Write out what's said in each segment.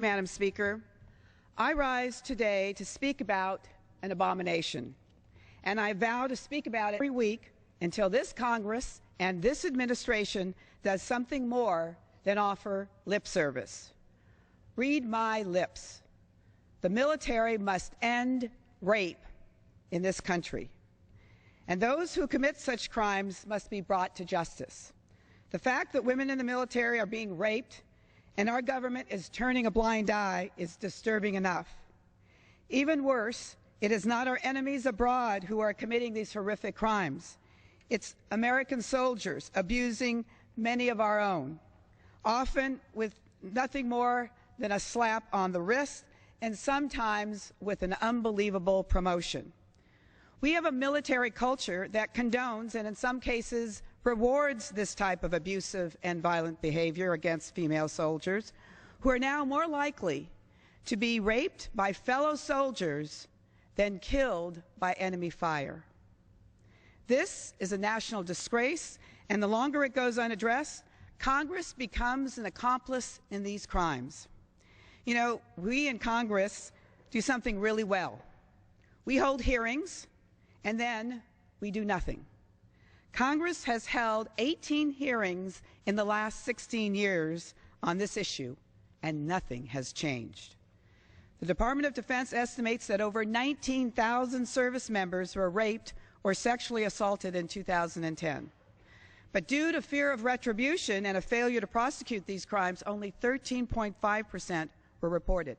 Madam Speaker, I rise today to speak about an abomination, and I vow to speak about it every week until this Congress and this administration does something more than offer lip service. Read my lips. The military must end rape in this country, and those who commit such crimes must be brought to justice. The fact that women in the military are being raped and our government is turning a blind eye is disturbing enough. Even worse, it is not our enemies abroad who are committing these horrific crimes. It's American soldiers abusing many of our own, often with nothing more than a slap on the wrist and sometimes with an unbelievable promotion. We have a military culture that condones and in some cases rewards this type of abusive and violent behavior against female soldiers, who are now more likely to be raped by fellow soldiers than killed by enemy fire. This is a national disgrace, and the longer it goes unaddressed, Congress becomes an accomplice in these crimes. You know, we in Congress do something really well. We hold hearings, and then we do nothing. Congress has held 18 hearings in the last 16 years on this issue, and nothing has changed. The Department of Defense estimates that over 19,000 service members were raped or sexually assaulted in 2010. But due to fear of retribution and a failure to prosecute these crimes, only 13.5% were reported.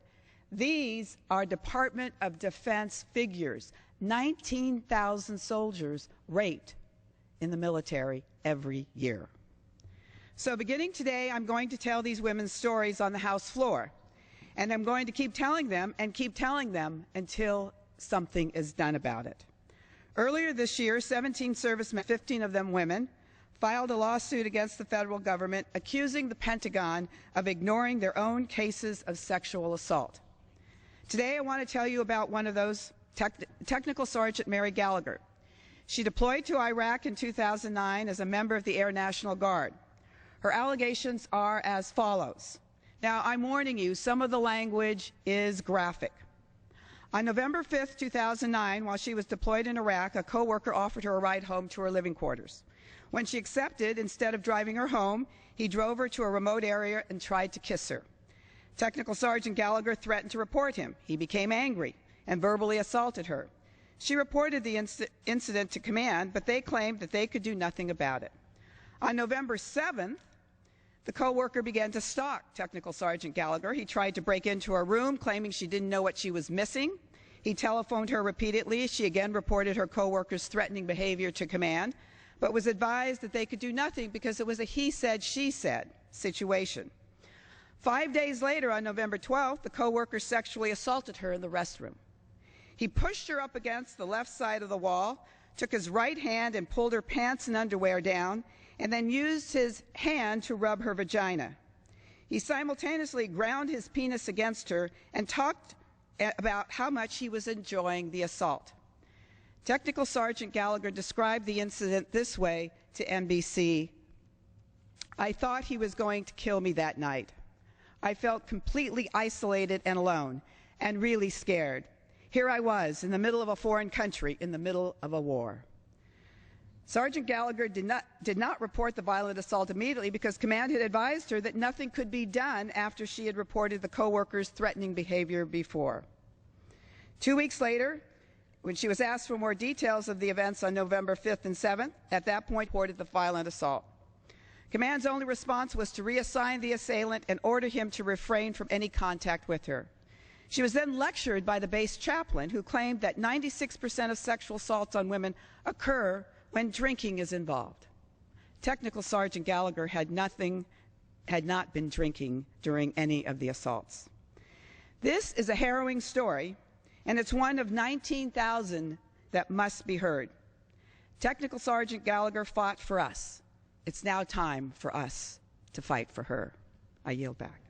These are Department of Defense figures. 19,000 soldiers raped in the military every year. So beginning today, I'm going to tell these women's stories on the House floor, and I'm going to keep telling them until something is done about it. Earlier this year, 17 servicemen, 15 of them women, filed a lawsuit against the federal government accusing the Pentagon of ignoring their own cases of sexual assault. Today I want to tell you about one of those, Technical Sergeant Mary Gallagher. She deployed to Iraq in 2009 as a member of the Air National Guard. Her allegations are as follows. Now, I'm warning you, some of the language is graphic. On November 5th, 2009, while she was deployed in Iraq, a co-worker offered her a ride home to her living quarters. When she accepted, instead of driving her home, he drove her to a remote area and tried to kiss her. Technical Sergeant Gallagher threatened to report him. He became angry and verbally assaulted her. She reported the incident to command, but they claimed that they could do nothing about it. On November 7th, the co-worker began to stalk Technical Sergeant Gallagher. He tried to break into her room, claiming she didn't know what she was missing. He telephoned her repeatedly. She again reported her co-worker's threatening behavior to command, but was advised that they could do nothing because it was a he said, she said situation. 5 days later, on November 12th, the co-worker sexually assaulted her in the restroom. He pushed her up against the left side of the wall, took his right hand and pulled her pants and underwear down, and then used his hand to rub her vagina. He simultaneously ground his penis against her and talked about how much he was enjoying the assault. Technical Sergeant Gallagher described the incident this way to NBC. "I thought he was going to kill me that night. I felt completely isolated and alone, and really scared. Here I was in the middle of a foreign country, in the middle of a war." Sergeant Gallagher did not report the violent assault immediately because command had advised her that nothing could be done after she had reported the co-worker's threatening behavior before. 2 weeks later, when she was asked for more details of the events on November 5th and 7th, at that point reported the violent assault. Command's only response was to reassign the assailant and order him to refrain from any contact with her. She was then lectured by the base chaplain, who claimed that 96% of sexual assaults on women occur when drinking is involved. Technical Sergeant Gallagher had not been drinking during any of the assaults. This is a harrowing story, and it's one of 19,000 that must be heard. Technical Sergeant Gallagher fought for us. It's now time for us to fight for her. I yield back.